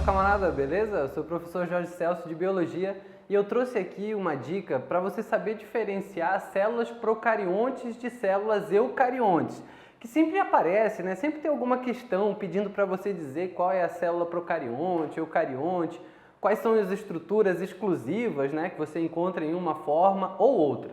camarada, beleza? Eu sou o professor Jorge Celso de Biologia e eu trouxe aqui uma dica para você saber diferenciar células procariontes de células eucariontes, que sempre aparece, né? Sempre tem alguma questão pedindo para você dizer qual é a célula procarionte, eucarionte, quais são as estruturas exclusivas, né, que você encontra em uma forma ou outra.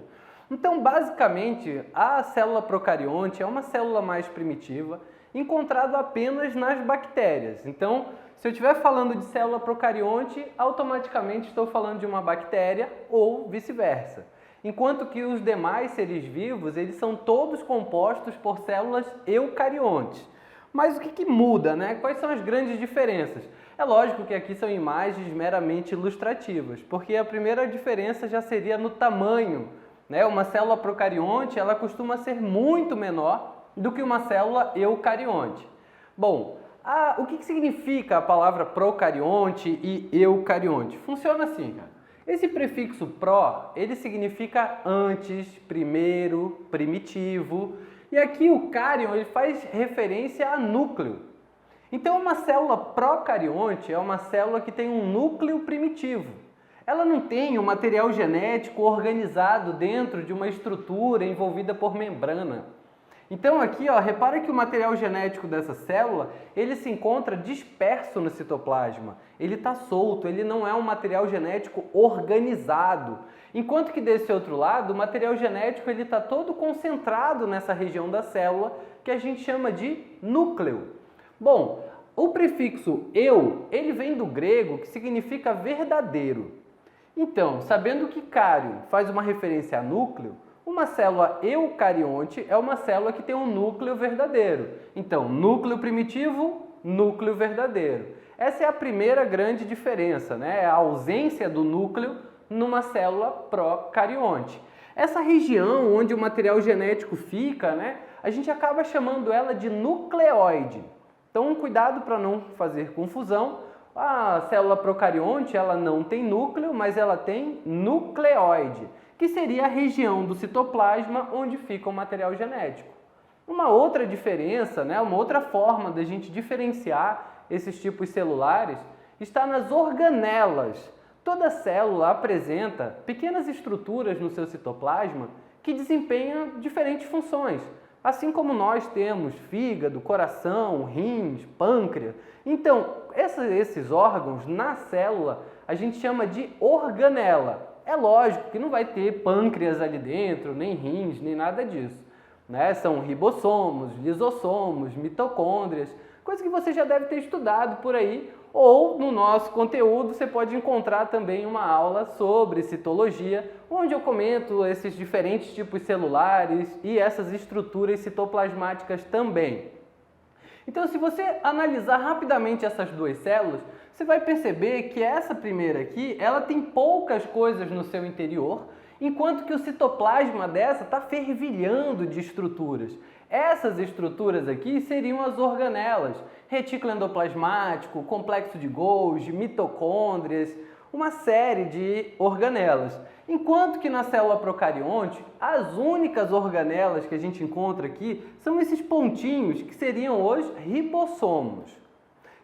Então, basicamente, a célula procarionte é uma célula mais primitiva, encontrado apenas nas bactérias. Então, se eu estiver falando de célula procarionte, automaticamente estou falando de uma bactéria ou vice-versa. Enquanto que os demais seres vivos, eles são todos compostos por células eucariontes. Mas o que muda, né? Quais são as grandes diferenças? É lógico que aqui são imagens meramente ilustrativas, porque a primeira diferença já seria no tamanho, né? Uma célula procarionte, ela costuma ser muito menor do que uma célula eucarionte. Bom, o que significa a palavra procarionte e eucarionte? Funciona assim, cara. Esse prefixo pró, ele significa antes, primeiro, primitivo. E aqui o cárion, ele faz referência a núcleo. Então, uma célula procarionte é uma célula que tem um núcleo primitivo. Ela não tem um material genético organizado dentro de uma estrutura envolvida por membrana. Então aqui, ó, repara que o material genético dessa célula, ele se encontra disperso no citoplasma. Ele está solto, ele não é um material genético organizado. Enquanto que desse outro lado, o material genético ele está todo concentrado nessa região da célula, que a gente chama de núcleo. Bom, o prefixo eu, ele vem do grego, que significa verdadeiro. Então, sabendo que cário faz uma referência a núcleo, uma célula eucarionte é uma célula que tem um núcleo verdadeiro. Então, núcleo primitivo, núcleo verdadeiro. Essa é a primeira grande diferença, né? A ausência do núcleo numa célula procarionte. Essa região onde o material genético fica, né? A gente acaba chamando ela de nucleoide. Então, cuidado para não fazer confusão. A célula procarionte, ela não tem núcleo, mas ela tem nucleoide, que seria a região do citoplasma onde fica o material genético. Uma outra diferença, né, uma outra forma da gente diferenciar esses tipos celulares está nas organelas. Toda célula apresenta pequenas estruturas no seu citoplasma que desempenham diferentes funções. Assim como nós temos fígado, coração, rins, pâncreas. Então, esses órgãos na célula a gente chama de organela. É lógico que não vai ter pâncreas ali dentro, nem rins, nem nada disso, né? São ribossomos, lisossomos, mitocôndrias, coisa que você já deve ter estudado por aí, ou no nosso conteúdo você pode encontrar também uma aula sobre citologia, onde eu comento esses diferentes tipos celulares e essas estruturas citoplasmáticas também. Então, se você analisar rapidamente essas duas células, você vai perceber que essa primeira aqui, ela tem poucas coisas no seu interior, enquanto que o citoplasma dessa está fervilhando de estruturas. Essas estruturas aqui seriam as organelas, retículo endoplasmático, complexo de Golgi, mitocôndrias, uma série de organelas. Enquanto que na célula procarionte, as únicas organelas que a gente encontra aqui são esses pontinhos que seriam os ribossomos.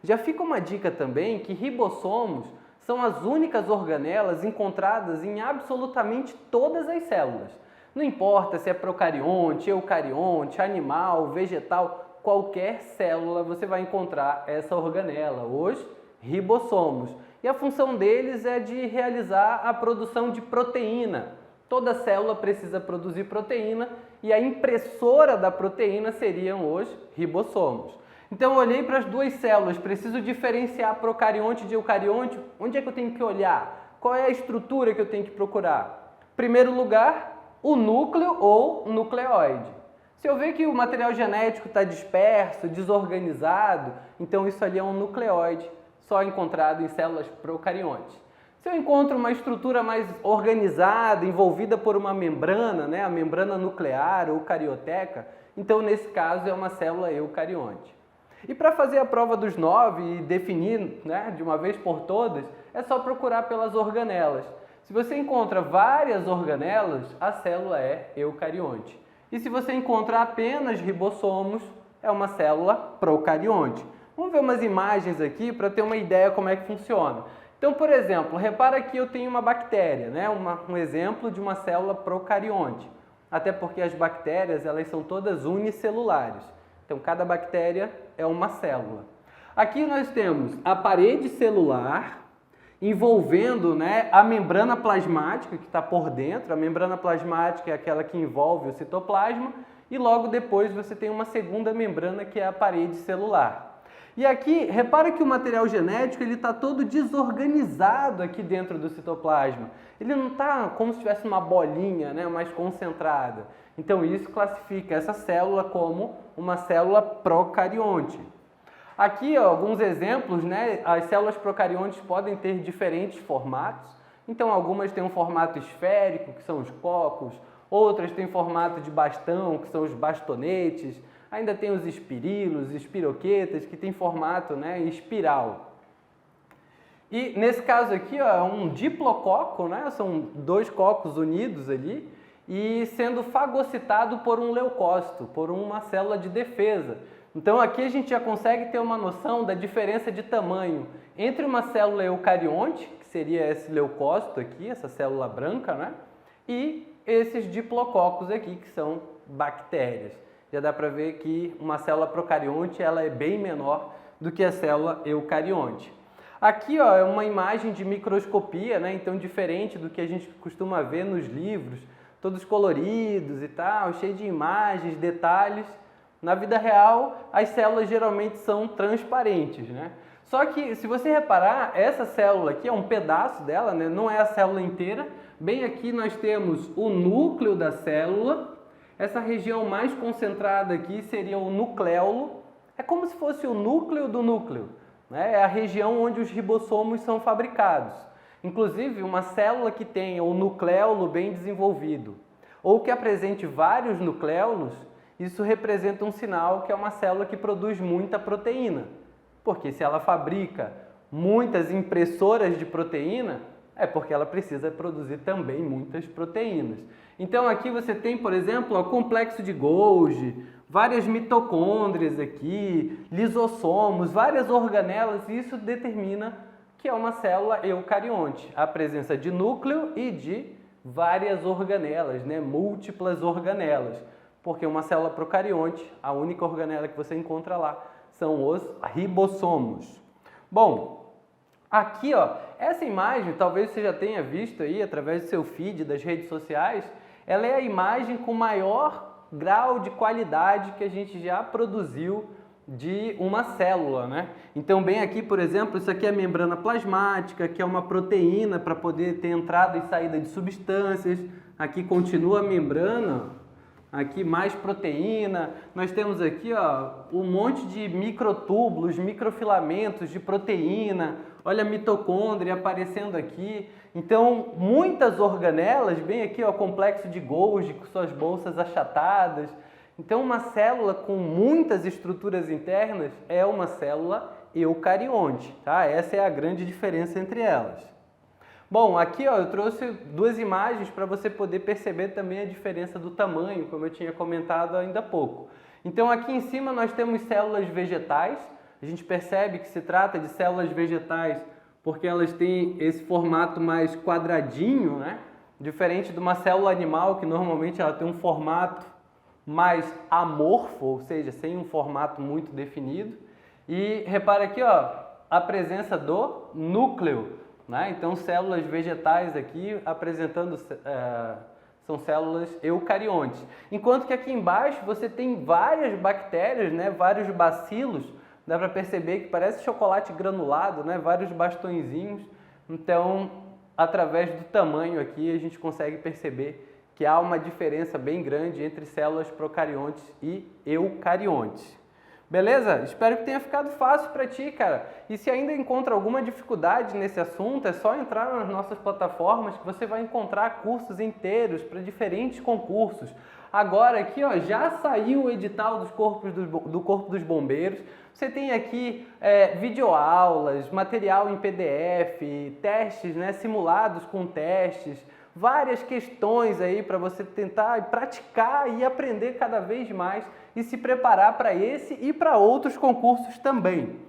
Já fica uma dica também que ribossomos são as únicas organelas encontradas em absolutamente todas as células. Não importa se é procarionte, eucarionte, animal, vegetal, qualquer célula você vai encontrar essa organela, os ribossomos. E a função deles é de realizar a produção de proteína. Toda célula precisa produzir proteína e a impressora da proteína seriam os ribossomos. Então eu olhei para as duas células, preciso diferenciar procarionte de eucarionte. Onde é que eu tenho que olhar? Qual é a estrutura que eu tenho que procurar? Em primeiro lugar, o núcleo ou nucleoide. Se eu ver que o material genético está disperso, desorganizado, então isso ali é um nucleoide, só encontrado em células procariontes. Se eu encontro uma estrutura mais organizada, envolvida por uma membrana, né, a membrana nuclear ou carioteca, então nesse caso é uma célula eucarionte. E para fazer a prova dos 9 e definir, né, de uma vez por todas, é só procurar pelas organelas. Se você encontra várias organelas, a célula é eucarionte. E se você encontra apenas ribossomos, é uma célula procarionte. Vamos ver umas imagens aqui para ter uma ideia como é que funciona. Então, por exemplo, repara que eu tenho uma bactéria, né? Um exemplo de uma célula procarionte. Até porque as bactérias, elas são todas unicelulares. Então, cada bactéria é uma célula. Aqui nós temos a parede celular envolvendo, né, a membrana plasmática que está por dentro. A membrana plasmática é aquela que envolve o citoplasma. E logo depois você tem uma segunda membrana que é a parede celular. E aqui, repara que o material genético está todo desorganizado aqui dentro do citoplasma. Ele não está como se tivesse uma bolinha, né, mais concentrada. Então isso classifica essa célula como uma célula procarionte. Aqui, ó, alguns exemplos, né, as células procariontes podem ter diferentes formatos. Então algumas têm um formato esférico, que são os cocos, outras têm formato de bastão, que são os bastonetes. Ainda tem os espirilos, espiroquetas, que tem formato, né, espiral. E nesse caso aqui, ó, é um diplococo, né, são dois cocos unidos ali, e sendo fagocitado por um leucócito, por uma célula de defesa. Então aqui a gente já consegue ter uma noção da diferença de tamanho entre uma célula eucarionte, que seria esse leucócito aqui, essa célula branca, né, e esses diplococos aqui, que são bactérias. Já dá para ver que uma célula procarionte ela é bem menor do que a célula eucarionte. Aqui, ó, é uma imagem de microscopia, né? Então diferente do que a gente costuma ver nos livros, todos coloridos e tal, cheio de imagens, detalhes. Na vida real, as células geralmente são transparentes, né? Só que, se você reparar, essa célula aqui é um pedaço dela, né? Não é a célula inteira. Bem aqui nós temos o núcleo da célula. Essa região mais concentrada aqui seria o nucleolo. É como se fosse o núcleo do núcleo, né? É a região onde os ribossomos são fabricados. Inclusive, uma célula que tenha o nucleolo bem desenvolvido ou que apresente vários nucleolos, isso representa um sinal que é uma célula que produz muita proteína. Porque se ela fabrica muitas impressoras de proteína, é porque ela precisa produzir também muitas proteínas. Então aqui você tem, por exemplo, o complexo de Golgi, várias mitocôndrias aqui, lisossomos, várias organelas, e isso determina que é uma célula eucarionte. A presença de núcleo e de várias organelas, né? Múltiplas organelas. Porque uma célula procarionte, a única organela que você encontra lá, são os ribossomos. Bom, aqui, ó, essa imagem, talvez você já tenha visto aí através do seu feed das redes sociais, ela é a imagem com maior grau de qualidade que a gente já produziu de uma célula, né? Então, bem aqui, por exemplo, isso aqui é a membrana plasmática, que é uma proteína para poder ter entrada e saída de substâncias. Aqui continua a membrana, aqui mais proteína. Nós temos aqui, ó, um monte de microtúbulos, microfilamentos de proteína. Olha a mitocôndria aparecendo aqui. Então, muitas organelas, bem aqui, ó, complexo de Golgi com suas bolsas achatadas. Então, uma célula com muitas estruturas internas é uma célula eucarionte, tá? Essa é a grande diferença entre elas. Bom, aqui, ó, eu trouxe duas imagens para você poder perceber também a diferença do tamanho, como eu tinha comentado ainda há pouco. Então, aqui em cima nós temos células vegetais. A gente percebe que se trata de células vegetais porque elas têm esse formato mais quadradinho, né? Diferente de uma célula animal, que normalmente ela tem um formato mais amorfo, ou seja, sem um formato muito definido. E repara aqui, ó, a presença do núcleo, né? Então, células vegetais aqui apresentando, são células eucariontes. Enquanto que aqui embaixo você tem várias bactérias, né? Vários bacilos. Dá para perceber que parece chocolate granulado, né? Vários bastõezinhos. Então, através do tamanho aqui, a gente consegue perceber que há uma diferença bem grande entre células procariontes e eucariontes. Beleza? Espero que tenha ficado fácil para ti, cara. E se ainda encontra alguma dificuldade nesse assunto, é só entrar nas nossas plataformas que você vai encontrar cursos inteiros para diferentes concursos. Agora aqui, ó, já saiu o edital do Corpo dos Bombeiros. Você tem aqui videoaulas, material em PDF, testes, né, simulados com testes, várias questões aí para você tentar praticar e aprender cada vez mais e se preparar para esse e para outros concursos também.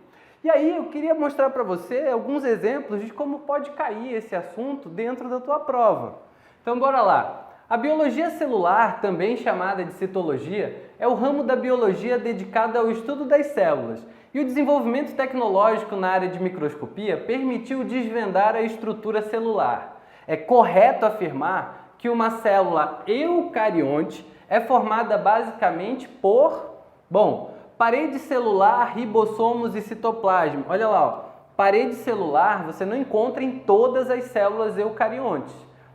E aí eu queria mostrar para você alguns exemplos de como pode cair esse assunto dentro da tua prova. Então bora lá. A biologia celular, também chamada de citologia, é o ramo da biologia dedicado ao estudo das células. E o desenvolvimento tecnológico na área de microscopia permitiu desvendar a estrutura celular. É correto afirmar que uma célula eucarionte é formada basicamente por, parede celular, ribossomos e citoplasma. Olha lá, ó, parede celular você não encontra em todas as células eucariontes,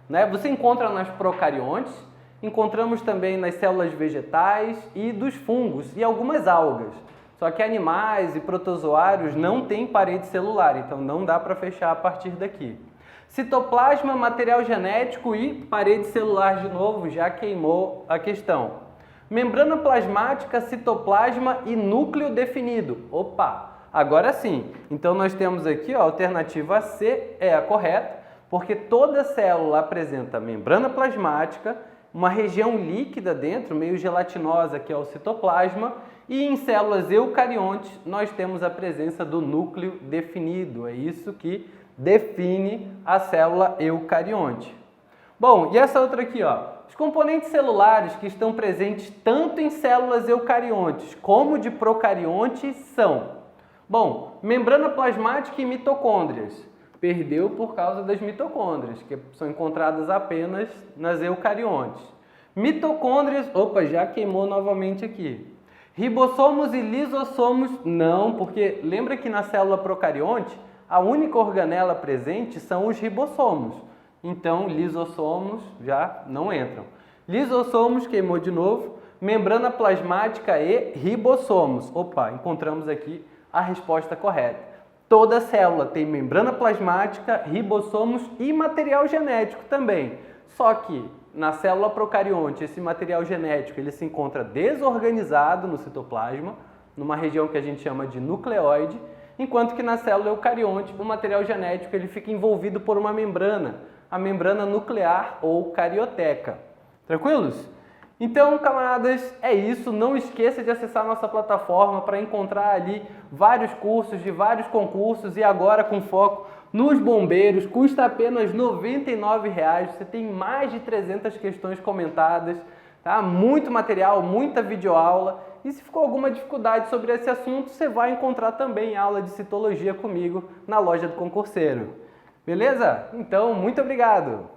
né? Você encontra nas procariontes, encontramos também nas células vegetais e dos fungos e algumas algas. Só que animais e protozoários não têm parede celular, então não dá para fechar a partir daqui. Citoplasma, material genético e parede celular de novo, já queimou a questão. Membrana plasmática, citoplasma e núcleo definido. Opa, agora sim. Então nós temos aqui, ó, a alternativa C é a correta, porque toda célula apresenta membrana plasmática, uma região líquida dentro, meio gelatinosa, que é o citoplasma, e em células eucariontes nós temos a presença do núcleo definido. É isso que define a célula eucarionte. Bom, e essa outra aqui, ó. Os componentes celulares que estão presentes tanto em células eucariontes como de procariontes são, membrana plasmática e mitocôndrias. Perdeu por causa das mitocôndrias, que são encontradas apenas nas eucariontes. Mitocôndrias, já queimou novamente aqui. Ribossomos e lisossomos, não, porque lembra que na célula procarionte, a única organela presente são os ribossomos. Então, lisossomos já não entram. Lisossomos, queimou de novo. Membrana plasmática e ribossomos. Encontramos aqui a resposta correta. Toda célula tem membrana plasmática, ribossomos e material genético também. Só que na célula procarionte, esse material genético ele se encontra desorganizado no citoplasma, numa região que a gente chama de nucleóide, enquanto que na célula eucarionte, o material genético ele fica envolvido por uma membrana, a membrana nuclear ou carioteca. Tranquilos? Então, camaradas, é isso. Não esqueça de acessar nossa plataforma para encontrar ali vários cursos de vários concursos e agora com foco nos bombeiros. Custa apenas R$ 99,00. Você tem mais de 300 questões comentadas, tá? Muito material, muita videoaula. E se ficou alguma dificuldade sobre esse assunto, você vai encontrar também aula de citologia comigo na loja do concurseiro. Beleza? Então, muito obrigado!